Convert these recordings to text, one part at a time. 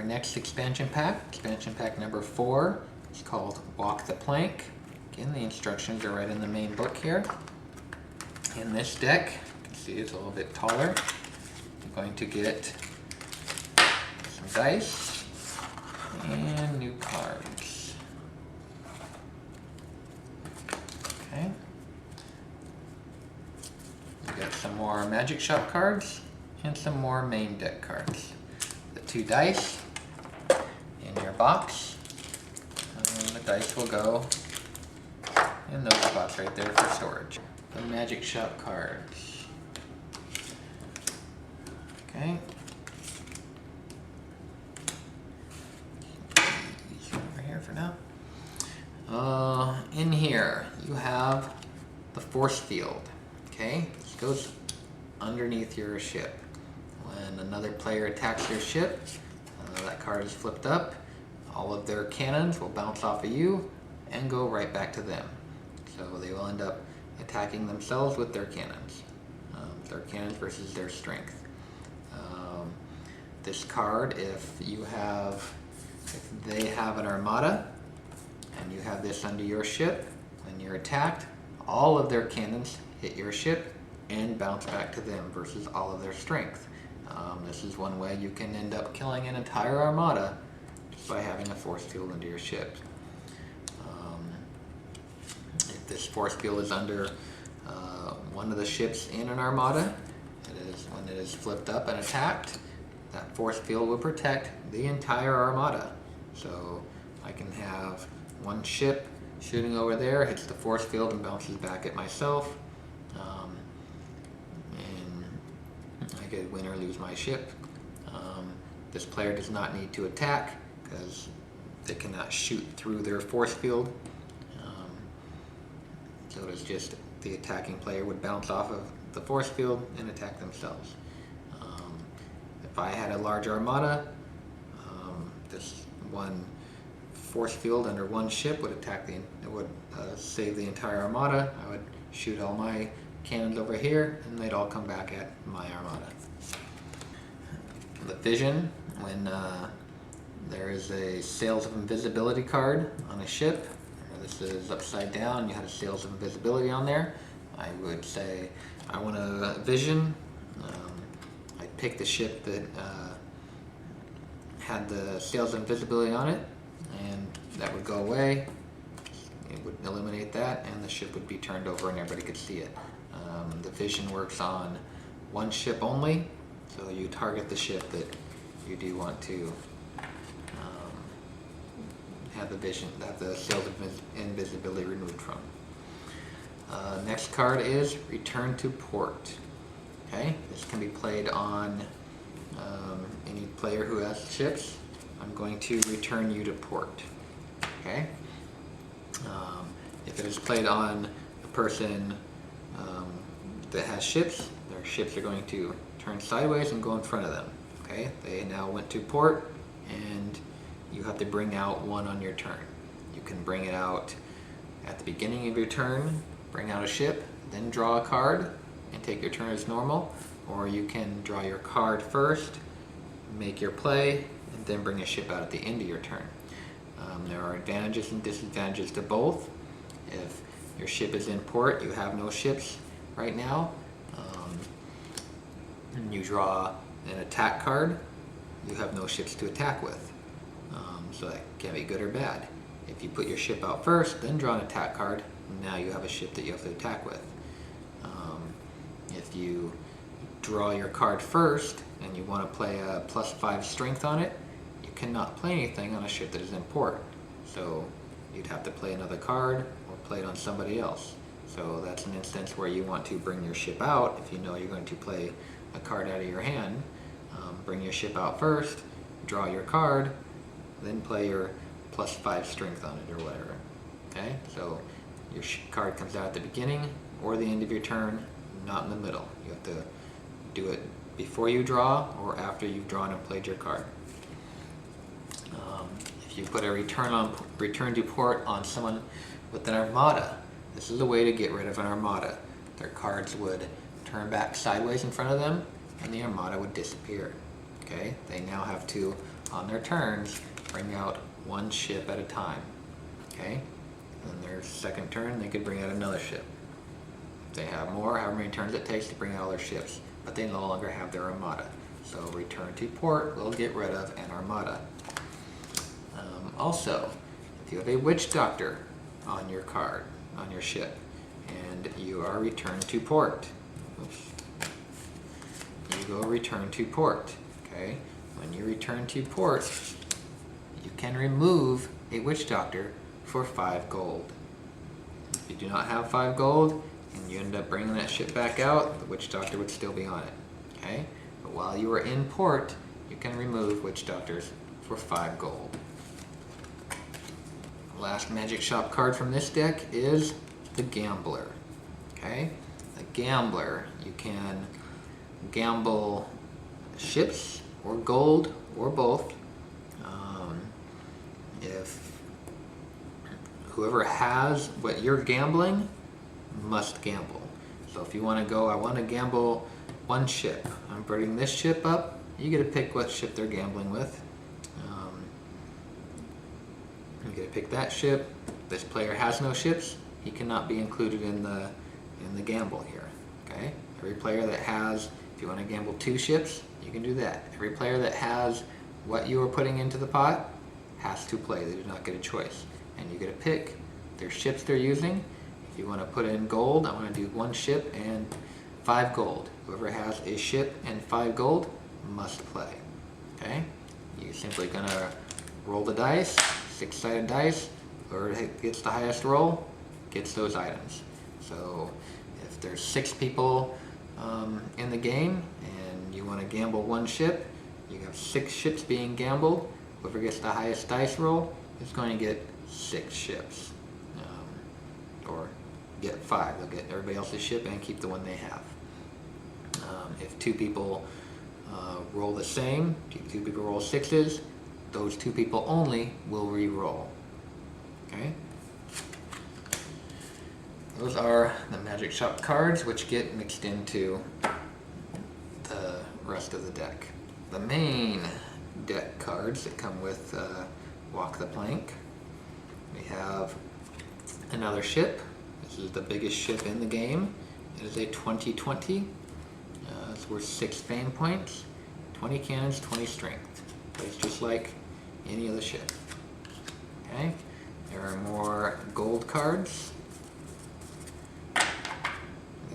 Our next expansion pack number 4, is called Walk the Plank. Again, the instructions are right in the main book here. In this deck, you can see it's a little bit taller. I'm going to get some dice and new cards. Okay. We got some more Magic Shop cards and some more main deck cards. The 2 dice in your box, and the dice will go in those spots right there for storage. The Magic Shop cards. Okay. These over here for now. In here you have the force field. Okay, this goes underneath your ship. When another player attacks your ship, that card is flipped up. All of their cannons will bounce off of you and go right back to them. So they will end up attacking themselves with their cannons. Their cannons versus their strength. This card, if they have an armada and you have this under your ship, when you're attacked, all of their cannons hit your ship and bounce back to them versus all of their strength. This is one way you can end up killing an entire armada just by having a force field under your ship. If this force field is under one of the ships in an armada, when it is flipped up and attacked, that force field will protect the entire armada. So I can have one ship shooting over there, hits the force field and bounces back at myself. And I could win or lose my ship. This player does not need to attack because they cannot shoot through their force field. So it's just the attacking player would bounce off of the force field and attack themselves. If I had a large armada, this one force field under one ship would save the entire armada. I would shoot all my cannons over here and they'd all come back at my armada. The vision, when there is a Sails of Invisibility card on a ship, this is upside down, you had a Sails of Invisibility on there, I would say I want a vision. I'd pick the ship that had the Sails of Invisibility on it, and that would go away. It would eliminate that and the ship would be turned over and everybody could see it. The vision works on one ship only, so you target the ship that you do want to have the vision, have the Sails of Invisibility removed from. Next card is Return to Port. Okay, this can be played on any player who has ships. I'm going to return you to port. Okay. If it is played on a person that has ships, their ships are going to turn sideways and go in front of them. Okay, they now went to port and you have to bring out one on your turn. You can bring it out at the beginning of your turn, bring out a ship, then draw a card and take your turn as normal, or you can draw your card first, make your play, and then bring a ship out at the end of your turn. There are advantages and disadvantages to both. If your ship is in port, you have no ships right now, and you draw an attack card, you have no ships to attack with. So that can be good or bad. If you put your ship out first, then draw an attack card, now you have a ship that you have to attack with. If you draw your card first and you want to play a +5 strength on it, you cannot play anything on a ship that is in port. So you'd have to play another card or play it on somebody else. So that's an instance where you want to bring your ship out. If you know you're going to play a card out of your hand, bring your ship out first, draw your card, then play your +5 strength on it or whatever. Okay, so your card comes out at the beginning or the end of your turn, not in the middle. You have to do it before you draw or after you've drawn and played your card. If you put a return to port on someone with an armada, this is a way to get rid of an armada. Their cards would turn back sideways in front of them and the armada would disappear. Okay, they now have to on their turns, bring out one ship at a time. Okay? And their second turn, they could bring out another ship. If they have more, however many turns it takes to bring out all their ships, but they no longer have their armada. So return to port will get rid of an armada. Also, if you have a witch doctor on your card, on your ship, and you are returned to port, you go return to port. Okay? When you return to port, you can remove a witch doctor for 5 gold. If you do not have 5 gold and you end up bringing that ship back out, the witch doctor would still be on it. Okay? But while you are in port, you can remove witch doctors for 5 gold. The last Magic Shop card from this deck is the Gambler. Okay? The Gambler, you can gamble ships or gold or both. If whoever has what you're gambling must gamble. So if you want to go, I want to gamble one ship. I'm bringing this ship up. You get to pick what ship they're gambling with. You get to pick that ship. This player has no ships. He cannot be included in the gamble here. Okay. Every player that has, if you want to gamble 2 ships, you can do that. Every player that has what you are putting into the pot has to play. They do not get a choice. And you get to pick their ships they're using. If you want to put in gold, I want to do 1 ship and 5 gold. Whoever has a ship and 5 gold must play. Okay? You're simply going to roll the dice, 6-sided dice. Whoever gets the highest roll gets those items. So if there's 6 people in the game and you want to gamble 1 ship, you have 6 ships being gambled. Whoever gets the highest dice roll is going to get 6 ships. Or get 5. They'll get everybody else's ship and keep the one they have. If 2 people roll the same, 2 people roll 6s, those 2 people only will re-roll. Okay? Those are the Magic Shop cards, which get mixed into the rest of the deck. The main deck cards that come with Walk the Plank. We have another ship. This is the biggest ship in the game. It is a 2020. It's worth 6 fame points, 20 cannons, 20 strength. Plays just like any other ship. Okay. There are more gold cards that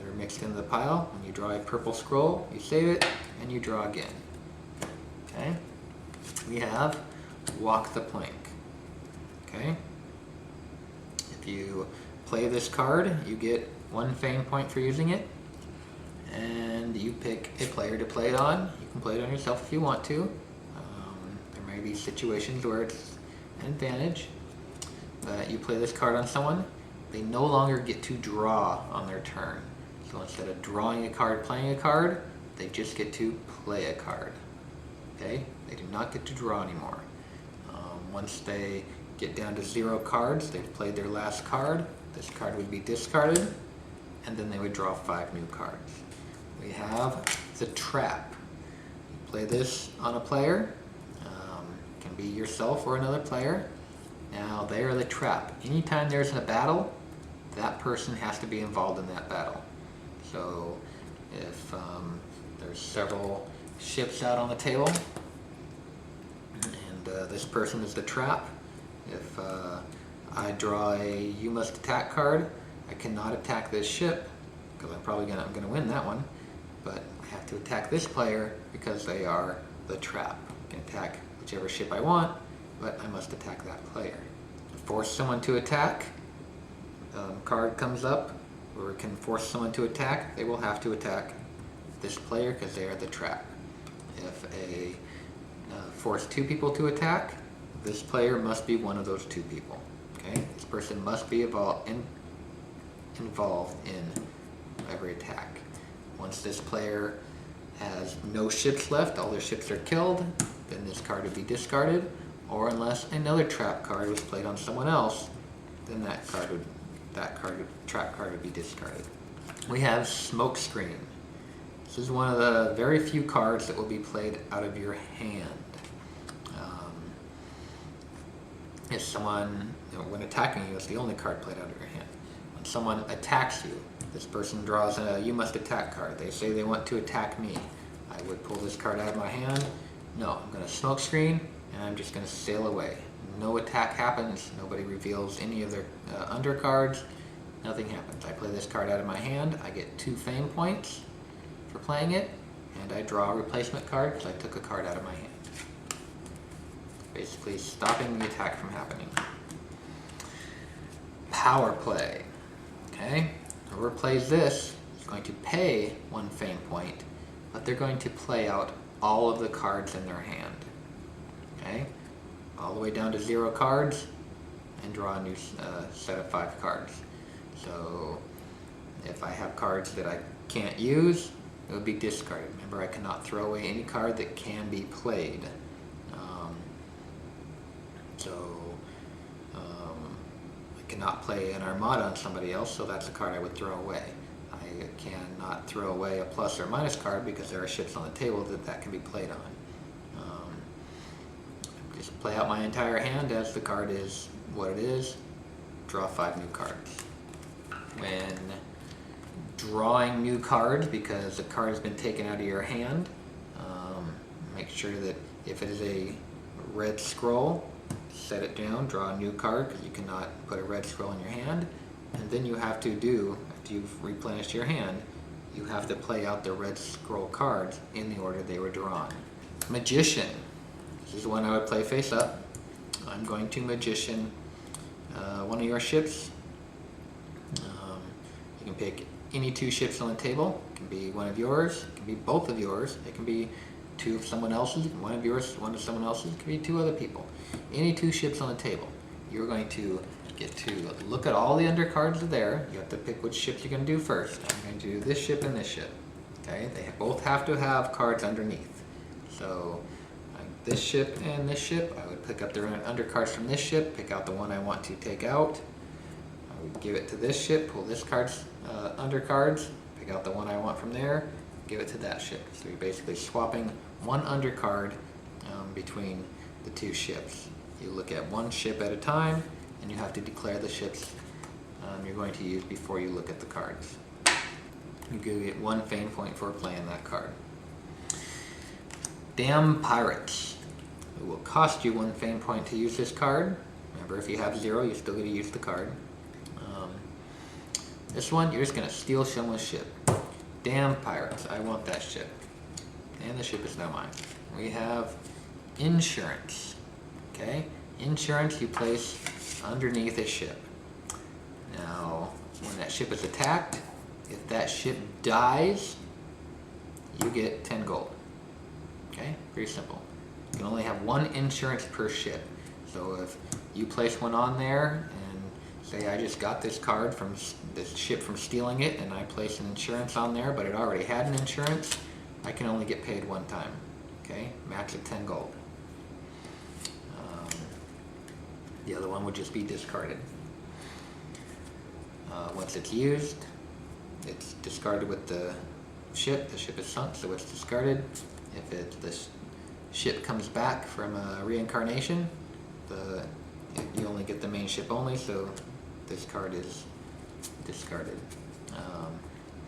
are mixed into the pile. When you draw a purple scroll, you save it, and you draw again. Okay. We have Walk the Plank. Okay. If you play this card, you get 1 fame point for using it, and you pick a player to play it on. You can play it on yourself if you want to. There may be situations where it's an advantage, but you play this card on someone, they no longer get to draw on their turn. So instead of drawing a card, playing a card, they just get to play a card. Okay? They do not get to draw anymore. Once they get down to 0 cards, they've played their last card, this card would be discarded, and then they would draw 5 new cards. We have the Trap. You play this on a player, it can be yourself or another player. Now they are the trap. Anytime there's a battle, that person has to be involved in that battle. So if there's several ships out on the table, and this person is the trap, if I draw a You Must Attack card, I cannot attack this ship because I'm gonna win that one, but I have to attack this player because they are the trap. I can attack whichever ship I want, but I must attack that player. To force someone to attack, card comes up where it can force someone to attack. They will have to attack this player because they are the trap. If a force 2 people to attack, this player must be one of those 2 people. Okay, this person must be involved in every attack. Once this player has no ships left, all their ships are killed, then this card would be discarded, or unless another trap card was played on someone else, then trap card would be discarded. We have Smokescreen. This is one of the very few cards that will be played out of your hand. is someone, when attacking you, it's the only card played out of your hand. When someone attacks you, this person draws a you must attack card. They say they want to attack me. I would pull this card out of my hand. No, I'm going to smoke screen and I'm just going to sail away. No attack happens. Nobody reveals any of their undercards. Nothing happens. I play this card out of my hand. I get 2 fame points for playing it, and I draw a replacement card because I took a card out of my hand. Basically stopping the attack from happening. Power play. Okay? Whoever plays this is going to pay 1 fame point, but they're going to play out all of the cards in their hand. Okay? All the way down to 0 cards, and draw a new set of 5 cards. So if I have cards that I can't use, it would be discarded. Remember, I cannot throw away any card that can be played. I cannot play an Armada on somebody else, so that's a card I would throw away. I cannot throw away a plus or minus card because there are ships on the table that can be played on. Just play out my entire hand as the card is what it is. Draw 5 new cards. When drawing new cards, because the card has been taken out of your hand, make sure that if it is a red scroll, set it down, draw a new card, because you cannot put a red scroll in your hand. And then you have to do, after you've replenished your hand, you have to play out the red scroll cards in the order they were drawn. Magician. This is one I would play face up. I'm going to Magician one of your ships. You can pick any 2 ships on the table. It can be one of yours, it can be both of yours, it can be 2 of someone else's, one of yours, one of someone else's, it can be 2 other people. Any 2 ships on the table. You're going to get to look at all the undercards are there. You have to pick which ships you're going to do first. I'm going to do this ship and this ship. Okay, they both have to have cards underneath. So this ship and this ship, I would pick up the undercards from this ship, pick out the one I want to take out. I would give it to this ship, pull this card's undercards, pick out the one I want from there, give it to that ship. So you're basically swapping 1 undercard between the 2 ships. You look at 1 ship at a time, and you have to declare the ships you're going to use before you look at the cards. You get 1 fame point for playing that card. Damn Pirates. It will cost you 1 fame point to use this card. Remember, if you have 0, you still get to use the card. This one, you're just going to steal someone's ship. Damn Pirates. I want that ship. And the ship is now mine. We have Insurance. Okay? Insurance you place underneath a ship. Now, when that ship is attacked, if that ship dies, you get 10 gold. Okay? Pretty simple. You can only have 1 insurance per ship. So if you place one on there and say I just got this card from this ship from stealing it and I place an insurance on there, but it already had an insurance, I can only get paid 1 time. Okay? Max of 10 gold. The other one would just be discarded. Once it's used, it's discarded with the ship. The ship is sunk, so it's discarded. If the ship comes back from a reincarnation, you only get the main ship only, so this card is discarded.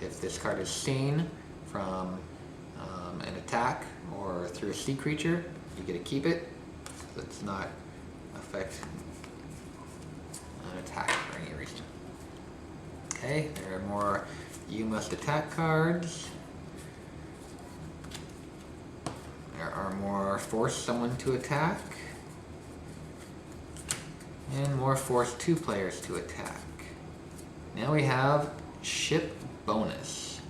If this card is seen from an attack or through a sea creature, you get to keep it. So it's not affect an attack for any reason. Okay, there are more you must attack cards. There are more force someone to attack. And more force 2 players to attack. Now we have ship bonus.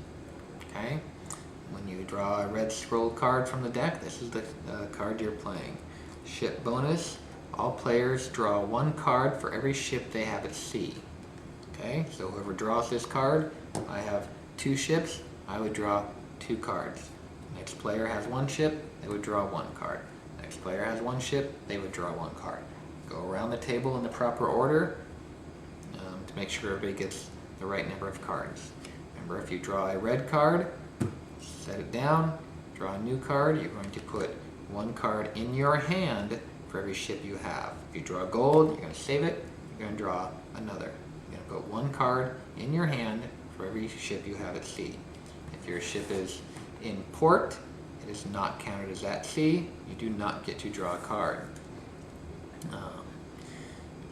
Okay? When you draw a red scroll card from the deck, this is the card you're playing. Ship bonus. All players draw 1 card for every ship they have at sea. Okay, so whoever draws this card, I have 2 ships, I would draw 2 cards. Next player has 1 ship, they would draw 1 card. Next player has 1 ship, they would draw 1 card. Go around the table in the proper order to make sure everybody gets the right number of cards. Remember, if you draw a red card, set it down, draw a new card, you're going to put 1 card in your hand for every ship you have. If you draw gold, you're going to save it, you're going to draw another. You're going to put one card in your hand for every ship you have at sea. If your ship is in port, it is not counted as at sea. You do not get to draw a card.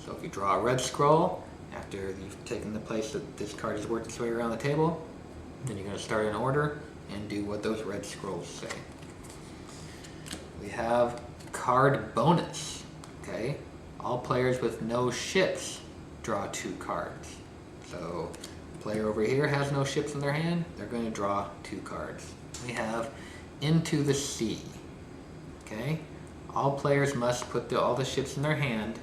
So if you draw a red scroll, after you've taken the place that this card has worked its way around the table, then you're going to start an order and do what those red scrolls say. We have card bonus. Okay, all players with no ships draw 2 cards. So the player over here has no ships in their hand, they're going to draw 2 cards. We have into the sea. Okay, all players must put all the ships in their hand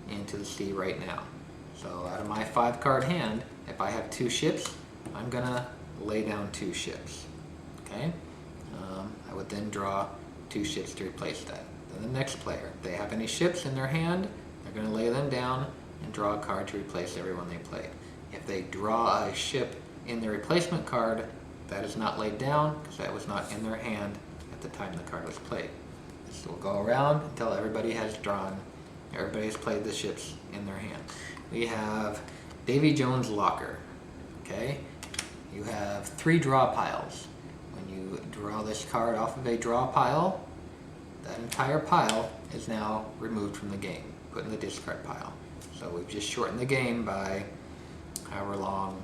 into the sea right now. So out of my 5-card hand, if I have 2 ships, I'm gonna lay down 2 ships. Okay, I would then draw 2 ships to replace that. Then the next player, if they have any ships in their hand, they're gonna lay them down and draw a card to replace everyone they played. If they draw a ship in their replacement card, that is not laid down because that was not in their hand at the time the card was played. So we'll go around until everybody has played the ships in their hand. We have Davy Jones' Locker. Okay, you have 3 draw piles. When you draw this card off of a draw pile, that entire pile is now removed from the game, put in the discard pile. So we've just shortened the game by however long,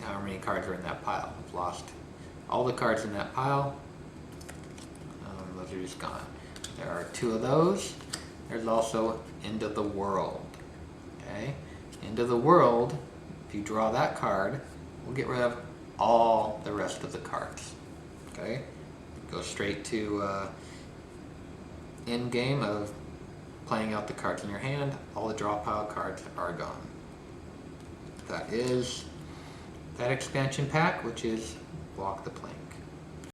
however many cards are in that pile. We've lost all the cards in that pile. Those are just gone. There are 2 of those. There's also End of the World. Okay, End of the World, if you draw that card, we'll get rid of all the rest of the cards. Okay, go straight to end game of playing out the cards in your hand. All the draw pile cards are gone. That is that expansion pack, which is Walk the Plank.